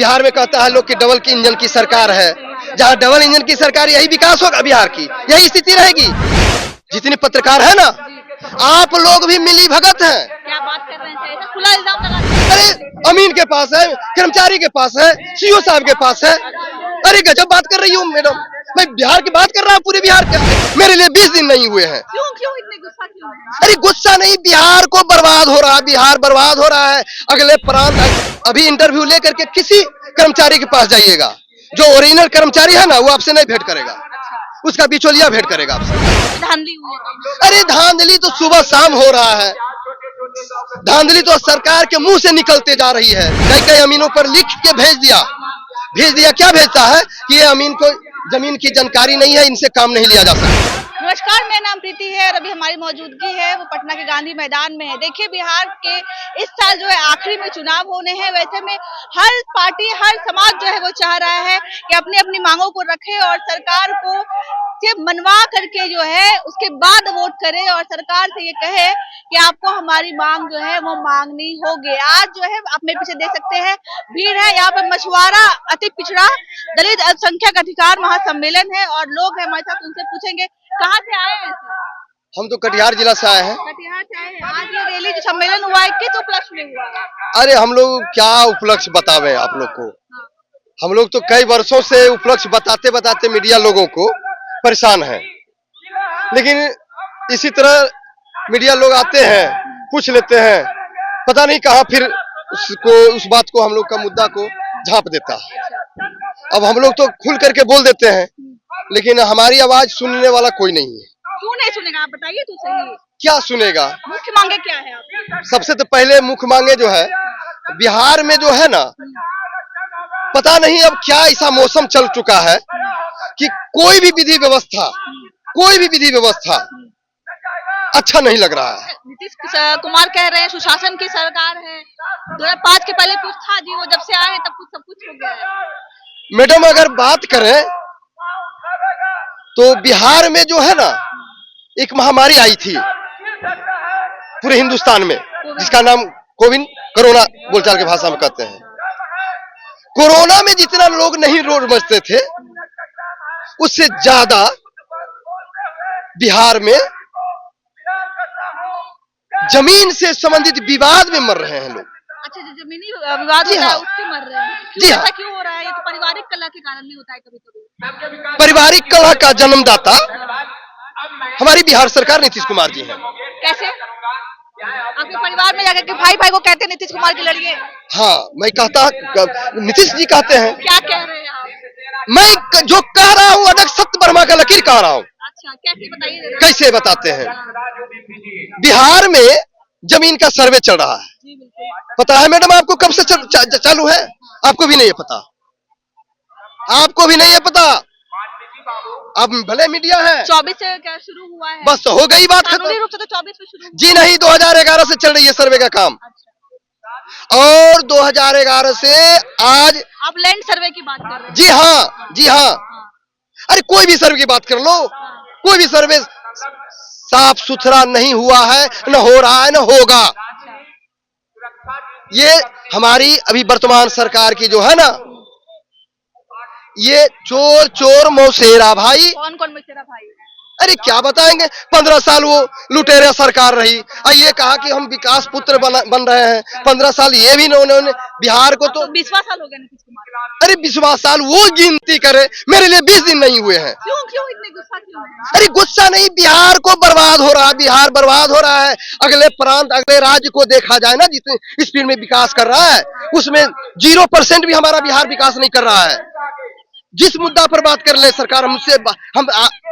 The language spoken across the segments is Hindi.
बिहार में कहता है लोग कि डबल की इंजन की सरकार है। जहां डबल इंजन की सरकार, यही विकास होगा बिहार की, यही स्थिति रहेगी। जितने पत्रकार है ना, आप लोग भी मिली भगत हैं। क्या बात कर रहे हैं, ऐसा खुला इल्जाम लगा रहे हैं। अरे अमीन के पास है, कर्मचारी के पास है, सीओ साहब के पास है। अरे गजब बात कर रही हूँ मैडम, मैं बिहार की बात कर रहा हूँ, पूरे बिहार के। मेरे लिए 20 दिन नहीं हुए हैं। क्यों क्यों इतने गुस्सा क्यों है? अरे गुस्सा नहीं, बिहार को बर्बाद हो रहा है, बिहार बर्बाद हो रहा है। अगले प्रांत, अभी इंटरव्यू लेकर के किसी कर्मचारी के पास जाइएगा, जो ओरिजिनल कर्मचारी है ना, वो आपसे नहीं भेंट करेगा, उसका बिचौलिया भेंट करेगा आपसे। धांधली हुई है। अरे धांधली तो सुबह शाम हो रहा है, धांधली तो सरकार के मुंह से निकलते जा रही है। कई कई अमीनों पर लिख के भेज दिया। क्या भेजता है कि ये अमीन को जमीन की जानकारी नहीं है, इनसे काम नहीं लिया जा सकता। नमस्कार, मेरा नाम प्रीति है और अभी हमारी मौजूदगी है वो पटना के गांधी मैदान में है। देखिए, बिहार के इस साल जो है आखिरी में चुनाव होने हैं। वैसे में हर पार्टी, हर समाज जो है वो चाह रहा है कि अपनी अपनी मांगों को रखे और सरकार को से मनवा करके जो है उसके बाद वोट करे और सरकार से ये कहे कि आपको हमारी मांग जो है वो मांगनी होगी। आज जो है आप मेरे पीछे देख सकते हैं, भीड़ है यहाँ पर। मछुआरा अति पिछड़ा दलित अल्पसंख्यक अधिकार महासम्मेलन है और लोग हैं हमारे साथ, उनसे पूछेंगे कहाँ से आए हैं। हम तो कटिहार जिला से आए हैं। कटिहार से आए हैं। आज ये रैली जो सम्मेलन हुआ है, किस उपलक्ष्य में हुआ है? अरे हम लोग क्या उपलक्ष्य बतावे आप लोग को। हम लोग तो कई वर्षों से उपलक्ष्य बताते बताते मीडिया लोगों को परेशान है, लेकिन इसी तरह मीडिया लोग आते हैं, पूछ लेते हैं, पता नहीं कहाँ फिर उस बात को, हम लोग का मुद्दा को झांप देता है। अब हम लोग तो खुल करके बोल देते हैं, लेकिन हमारी आवाज सुनने वाला कोई नहीं है। क्यों नहीं सुनेगा, आप बताइए तो सही। क्या सुनेगा? मुख्य मांगे क्या है आपकी? सबसे तो पहले मुख्य मांगे जो है, बिहार में जो है ना, पता नहीं अब क्या ऐसा मौसम चल चुका है कि कोई भी विधि व्यवस्था अच्छा नहीं लग रहा है। नीतीश कुमार कह रहे हैं सुशासन की सरकार है। 2005 के पहले कुछ था जी, वो जब से आए हैं तब कुछ सब कुछ हो गया है। मैडम अगर बात करें तो बिहार में जो है ना, एक महामारी आई थी पूरे हिंदुस्तान में, जिसका नाम कोरोना बोलचाल की भाषा में कहते हैं। कोरोना में जितना लोग नहीं रोड बचते थे, उससे ज्यादा बिहार में जमीन से संबंधित विवाद में मर रहे हैं लोग। अच्छा, जो जमीनी विवाद होता है उससे मर रहे हैं। जी हाँ। ऐसा क्यों हो रहा है? ये तो पारिवारिक कलह के कारण भी होता है कभी कभी। पारिवारिक कलह का जन्मदाता हमारी बिहार सरकार नीतीश कुमार जी हैं। कैसे? आपके परिवार में जाकर के भाई भाई को कहते हैं नीतीश कुमार की लड़िए? हाँ, मैं कहता, नीतीश जी कहते हैं। क्या कह रहे हैं आप? मैं जो कह रहा हूँ अडक सत्य वर्मा का लकीर कह रहा हूँ। अच्छा, कैसे बताइए? कैसे बताते हैं? बिहार में जमीन का सर्वे चल रहा है। जी बिल्कुल। पता है मैडम आपको कब से चालू है? आपको भी नहीं है पता, आपको भी नहीं है पता। अब भले मीडिया है। 24 से क्या शुरू हुआ है? बस हो गई बात खत्म। कानूनी रूप से तो 24 में शुरू। जी नहीं, 2011 से चल रही है सर्वे का काम। अच्छा। और 2011 से आज आप लैंड सर्वे की बात कर रहे हैं? जी हाँ, जी हाँ। अरे कोई भी सर्वे की बात कर लो, कोई भी सर्वे साफ सुथरा नहीं हुआ है, न हो रहा है, न होगा। ये हमारी अभी वर्तमान सरकार की जो है ना, ये चोर चोर मौसेरा भाई। कौन कौन मौसेरा भाई? अरे क्या बताएंगे, 15 साल वो लुटेरा सरकार रही, और ये कहा कि हम विकास पुत्र बन रहे हैं। 15 साल ये भी उन्होंने बिहार को तो 20वां साल हो गया नीतीश कुमार। अरे 20वां साल वो गिनती करे, मेरे लिए 20 दिन नहीं हुए हैं। क्यों क्यों इतने गुस्सा क्यों है? अरे गुस्सा नहीं, बिहार को बर्बाद हो रहा है, बिहार बर्बाद हो रहा है। अगले प्रांत, अगले राज्य को देखा जाए ना, जितने स्पीड में विकास कर रहा है, उसमें 0% भी हमारा बिहार विकास नहीं कर रहा है। जिस मुद्दा पर बात कर ले सरकार, हम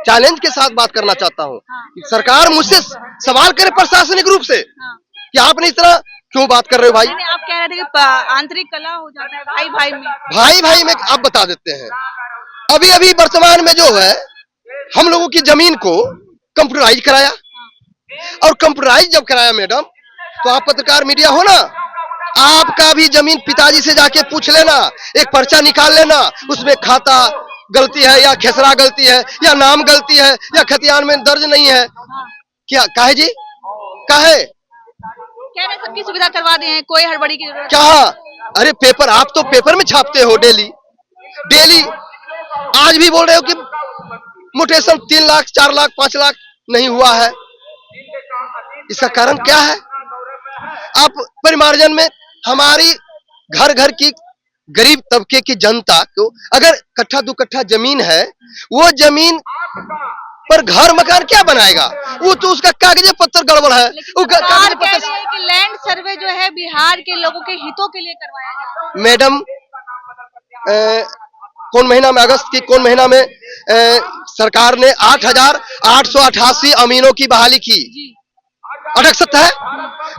चैलेंज के साथ बात करना चाहता हूँ। सरकार मुझसे सवाल करे प्रशासनिक रूप से कि आपने इस तरह क्यों बात कर रहे हो भाई? आप कह रहे थे कि आंतरिक कलह हो जाता है भाई भाई में। भाई भाई में आप बता देते हैं। अभी अभी वर्तमान में जो है, हम लोगों की जमीन को कंप्यूटराइज कराया, और कंप्यूटराइज जब कराया मैडम, तो आप पत्रकार मीडिया हो ना, आपका भी जमीन पिताजी से जाके पूछ लेना, एक पर्चा निकाल लेना, उसमें खाता गलती है या खेसरा गलती है या नाम गलती है या खतियान में दर्ज नहीं है। क्या काहे जी, काहे? कह रहे सबकी सुविधा करवा दिए हैं, कोई हड़बड़ी की जरूरत क्या अरे पेपर, आप तो पेपर में छापते हो डेली डेली। आज भी बोल रहे हो कि म्यूटेशन 3 लाख 4 लाख 5 लाख नहीं हुआ है। इसका कारण क्या है? आप परिमार्जन में हमारी घर घर की गरीब तबके की जनता को अगर कट्ठा 2 कट्ठा जमीन है, वो जमीन पर घर मकान क्या बनाएगा? वो तो उसका कागज पत्र गड़बड़ है। वो सरकार कह रही है कि लैंड सर्वे जो है बिहार के लोगों के हितों के लिए करवाया जा रहा है। मैडम, कौन महीना में, अगस्त की कौन महीना में सरकार ने 8,888 अमीनों की बहाली की। अटक सकता है?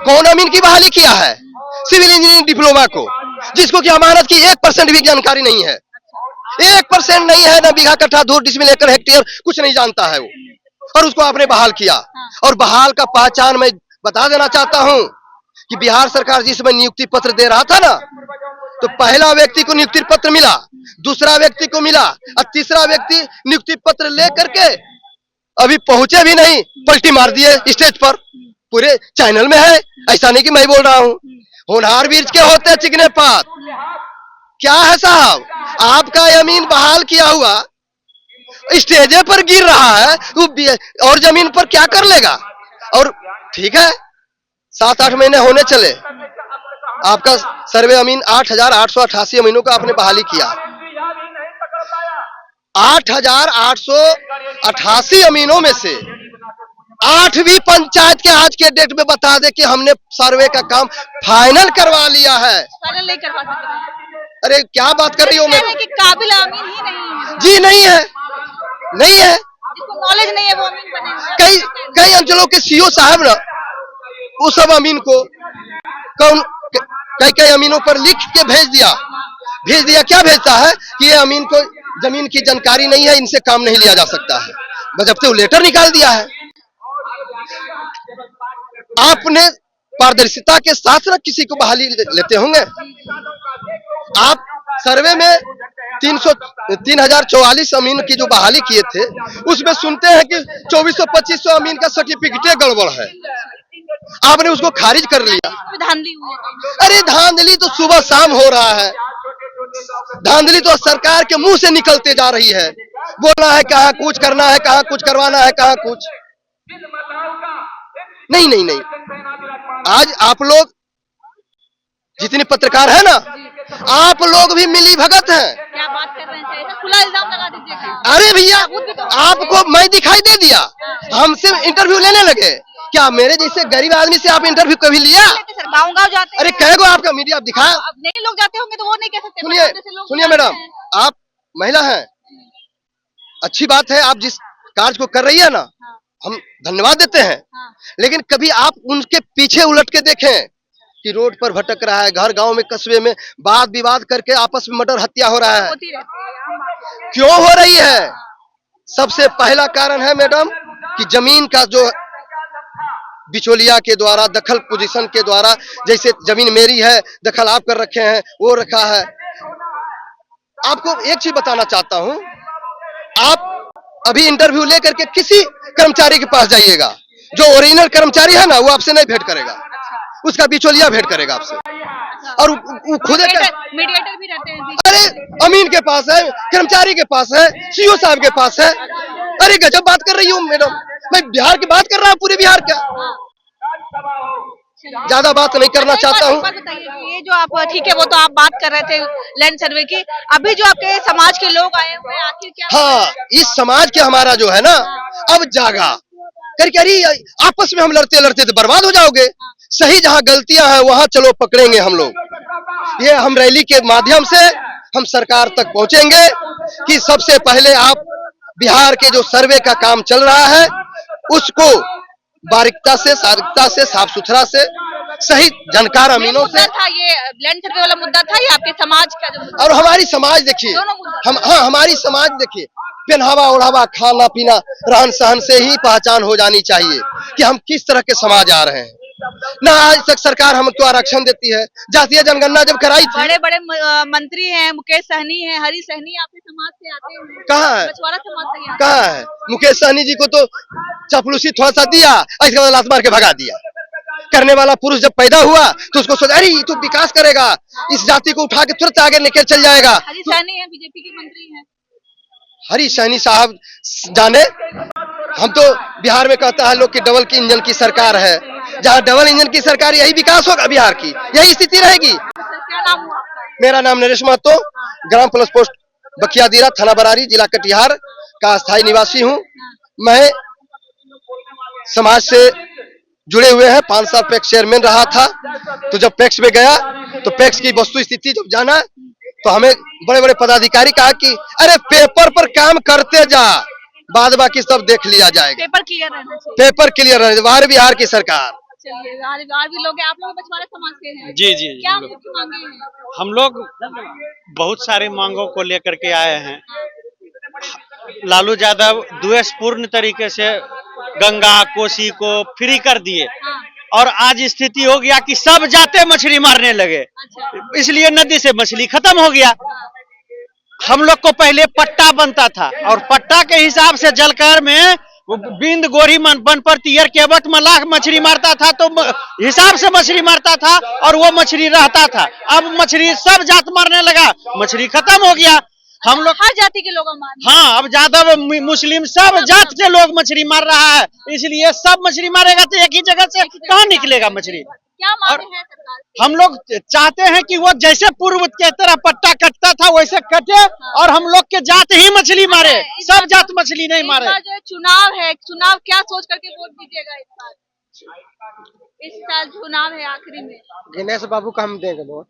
कौन अमीन की बहाली किया है? सिविल इंजीनियरिंग डिप्लोमा को, जिसको कि अमानत की 1% भी जानकारी नहीं है। 1% नहीं है, ना बीघा कट्ठा 2 डिसमिल एकड़ हेक्टेयर कुछ नहीं जानता है वो, और उसको आपने बहाल किया। और बहाल का पहचान मैं बता देना चाहता हूं कि बिहार सरकार जिस समय नियुक्ति पत्र दे रहा था ना, तो पहला व्यक्ति को नियुक्ति पत्र मिला, दूसरा व्यक्ति को मिला, और तीसरा व्यक्ति नियुक्ति पत्र लेकर के अभी पहुंचे भी नहीं, पलटी मार दिए स्टेज पर। पूरे चैनल में है, ऐसा नहीं कि मैं बोल रहा हूं। होनहार बीज के होते चिकने पात। क्या है साहब, आपका जमीन बहाल किया हुआ स्टेजे पर गिर रहा है, वो और जमीन पर क्या कर लेगा? और ठीक है, 7-8 महीने होने चले, आपका सर्वे अमीन 8,888 अमीनों का आपने बहाली किया। 8,888 अमीनों में से 8वीं पंचायत के आज के डेट में बता दे कि हमने सर्वे का काम फाइनल करवा लिया है। फाइनल नहीं करवा सकते। अरे क्या बात कर रही हो? मैं कि काबिल अमीन ही नहीं है। जी नहीं है, नहीं है, जिसको नॉलेज नहीं है वो अमीन बनेगा। कई अंचलों के सीओ साहब ना, वो सब अमीन को कौन कई अमीनों पर लिख के भेज दिया। क्या भेजता है कि ये अमीन को जमीन की जानकारी नहीं है, इनसे काम नहीं लिया जा सकता है। बजब्ते वो लेटर निकाल दिया है। आपने पारदर्शिता के साथ ना किसी को बहाली लेते होंगे। आप सर्वे में 3,044 अमीन की जो बहाली किए थे, उसमें सुनते हैं कि 2400-2500 अमीन का सर्टिफिकेट गड़बड़ है। आपने उसको खारिज कर लिया। धांधली हुई है। अरे धांधली तो सुबह शाम हो रहा है। धांधली तो सरकार के मुंह से निकलते जा रही है। बोलना है कहाँ कुछ करना है, कहाँ कुछ करवाना है, कहाँ कुछ नहीं नहीं नहीं। आज आप लोग जितने पत्रकार है ना, आप लोग भी मिली भगत हैं। क्या बात कर रहे हैं? खुला इल्जाम लगा दीजिएगा। अरे भैया, आपको मैं दिखाई दे दिया, हमसे इंटरव्यू लेने लगे। क्या मेरे जैसे गरीब आदमी से आप इंटरव्यू कभी लिया? गाँव जाते हैं। अरे कह गो आपका मीडिया आप दिखाया। अब नहीं लोग जाते होंगे तो वो नहीं कह सकते। सुनिए मैडम, आप महिला हैं, अच्छी बात है, आप जिस कार्य को कर रही है ना, हम धन्यवाद देते हैं। लेकिन कभी आप उनके पीछे उलट के देखें कि रोड पर भटक रहा है, घर गांव में कस्बे में वाद विवाद करके आपस में मर्डर हत्या हो रहा है। क्यों हो रही है? सबसे पहला कारण है मैडम कि जमीन का जो बिचौलिया के द्वारा, दखल पोजीशन के द्वारा, जैसे जमीन मेरी है, दखल आप कर रखे हैं, वो रखा है। आपको एक चीज बताना चाहता हूं, आप अभी इंटरव्यू लेकर के किसी कर्मचारी के पास जाइएगा, जो ओरिजिनल कर्मचारी है ना, वो आपसे नहीं भेंट करेगा, उसका बिचौलिया भेंट करेगा आपसे। और वो खुद मीडिएटर भी रहते हैं। अरे अमीन के पास है, कर्मचारी के पास है, सीओ साहब के पास है। अरे गजब बात कर रही हूँ मैडम, मैं बिहार की बात कर रहा हूँ, पूरे बिहार का। ज्यादा बात नहीं करना चाहता हूँ। ये जो आप, ठीक है, वो तो आप बात कर रहे थे लैंड सर्वे की, अभी जो आपके समाज के लोग आए हुए हैं, आखिर क्या? हाँ, इस समाज के हमारा जो है ना, अब जागा करके, अरे आपस में हम लड़ते लड़ते तो बर्बाद हो जाओगे। सही जहाँ गलतियां हैं वहां चलो पकड़ेंगे हम लोग। ये हम रैली के माध्यम से हम सरकार तक पहुंचेंगे कि सबसे पहले आप बिहार के जो सर्वे का काम चल रहा है, उसको बारीकता से, सारिकता से, साफ सुथरा से, सही जानकार अमीनों से। था ये लैंड सर्वे वाला मुद्दा था, या आपके समाज का जो मुद्दा? और हमारी समाज देखिए, हमारी समाज देखिए, पहनावा ओढ़ावा, खाना पीना, रहन सहन से ही पहचान हो जानी चाहिए कि हम किस तरह के समाज आ रहे हैं। ना आज तक सरकार हमको आरक्षण देती है। जातीय जनगणना जब कराई थी, बड़े बड़े मंत्री हैं, मुकेश सहनी है, हरी सहनी आपके समाज से आते हैं। कहाँ है? मछुआरा समाज से कहाँ है? मुकेश सहनी जी को तो चपलूसी थोड़ा सा दिया, इसके बाद लात मार के भगा दिया। करने वाला पुरुष जब पैदा हुआ तो उसको सोचा, अरे ये तो विकास करेगा, इस जाति को उठा के तुरंत आगे लेकर चल जाएगा। हरी सैनी है, बीजेपी के मंत्री हैं। हरी सैनी साहब जाने, हम तो बिहार में कहता है लोग कि डबल की इंजन की सरकार है। जहाँ डबल इंजन की सरकार, यही विकास होगा बिहार की, यही स्थिति रहेगी। क्या नाम हुआ आपका? मेरा नाम नरेश महतो, ग्राम प्लस पोस्ट बखियादीरा, थाना बरारी, जिला कटिहार का स्थायी निवासी हूँ। मैं समाज से जुड़े हुए हैं, 5 साल पैक्स चेयरमैन रहा था। तो जब पैक्स में गया तो पैक्स की वस्तु स्थिति जब जाना तो हमें बड़े बड़े पदाधिकारी कहा कि अरे पेपर पर काम करते जा, बाद बाकी सब देख लिया जाएगा। पेपर क्लियर रहना चाहिए। पेपर क्लियर रहना चाहिए। बिहार की सरकार। चलिए, और भी लोग हैं, आप लोग बछवाड़ा समाज के हैं। जी जी, क्या मुख्य मांगे हैं? हम लोग बहुत सारी मांगों को लेकर के आए हैं। लालू यादव द्वेषपूर्ण तरीके से गंगा कोसी को फ्री कर दिए और आज स्थिति हो गया कि सब जाते मछली मारने लगे, इसलिए नदी से मछली खत्म हो गया। हम लोग को पहले पट्टा बनता था और पट्टा के हिसाब से जलकर में बिंद गोरी बन पर तियर केवट मलाह मछली मारता था तो हिसाब से मछली मारता था और वो मछली रहता था। अब मछली सब जात मारने लगा, मछली खत्म हो गया। हम लोग हर जाति के लोग मार, हाँ, अब यादव मुस्लिम सब जात के लोग मछली मार रहा है, इसलिए सब मछली मारेगा तो एक ही जगह से कहाँ निकलेगा मछली। क्या मांगे हैं सरकार? हम लोग चाहते हैं कि वो जैसे पूर्व के तरह पट्टा कटता था वैसे कटे और हम लोग के जात ही मछली मारे, सब जात मछली नहीं मारे। इस बार जो चुनाव है, चुनाव क्या सोच करके वोट दीजिएगा इस बार? इस साल चुनाव है आखिरी में। गणेश बाबू का हम देंगे वोट।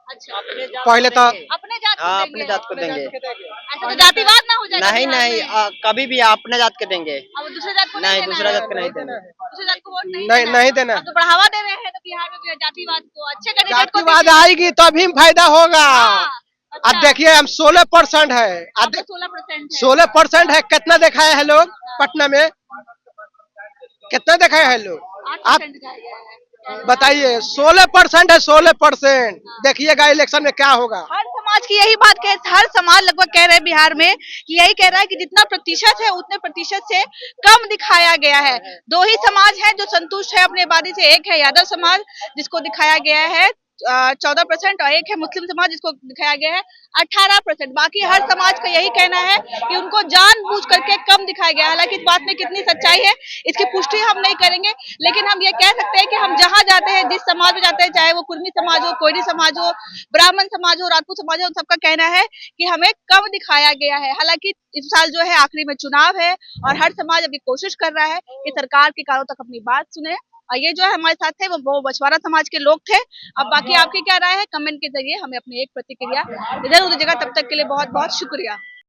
अच्छा, पहले तो अपने जात को हाँ, देंगे? अपने जात को देंगे। ऐसा तो जातिवाद ना हो जाएगा? नहीं बिहार नहीं, में? कभी भी अपने जात के देंगे। अब दूसरे जात को नहीं, देना दूसरा है? जात को नहीं देना। दूसरे जात को वोट नहीं नहीं देना। अब तो बढ़ावा दे रहे हैं तो बिहार में भी जातिवाद को। अच्छे कैंडिडेट को जातिवाद दीजिए। आएगी तभी फायदा होगा। हाँ, अब अच्छा, देखिए हम 16% है, आपका 16% है। 16% है। कितना दिखाया है लोग पटना में, कितना दिखाया है लोग? 8% दिखाया गया है। बताइए, 16% है, 16%। देखिएगा इलेक्शन में क्या होगा। हर समाज की यही बात कह, हर समाज लगभग कह रहे हैं बिहार में कि यही कह रहा है कि जितना प्रतिशत है उतने प्रतिशत से कम दिखाया गया है। 2 ही समाज है जो संतुष्ट है अपनी आबादी से, एक है यादव समाज जिसको दिखाया गया है 14% और एक है मुस्लिम समाज जिसको दिखाया गया है 18%। बाकी हर समाज का यही कहना है कि उनको जानबूझ करके कम दिखाया गया है। हालांकि इस बात में कितनी सच्चाई है इसकी पुष्टि हम नहीं करेंगे, लेकिन हम ये कह सकते हैं कि हम जहां जाते हैं, जिस समाज में जाते हैं, चाहे वो कुर्मी समाज हो, कोयरी समाज हो, ब्राह्मण समाज हो, राजपूत समाज हो, उन सबका कहना है कि हमें कम दिखाया गया है। हालांकि इस साल जो है आखिरी में चुनाव है और हर समाज अभी कोशिश कर रहा है कि सरकार के कानों तक अपनी बात सुने। और ये जो है हमारे साथ थे वो बछवाड़ा समाज के लोग थे। अब बाकी आपकी क्या राय है, कमेंट के जरिए हमें अपनी एक प्रतिक्रिया जरूर दीजिएगा। तब तक के लिए बहुत बहुत शुक्रिया।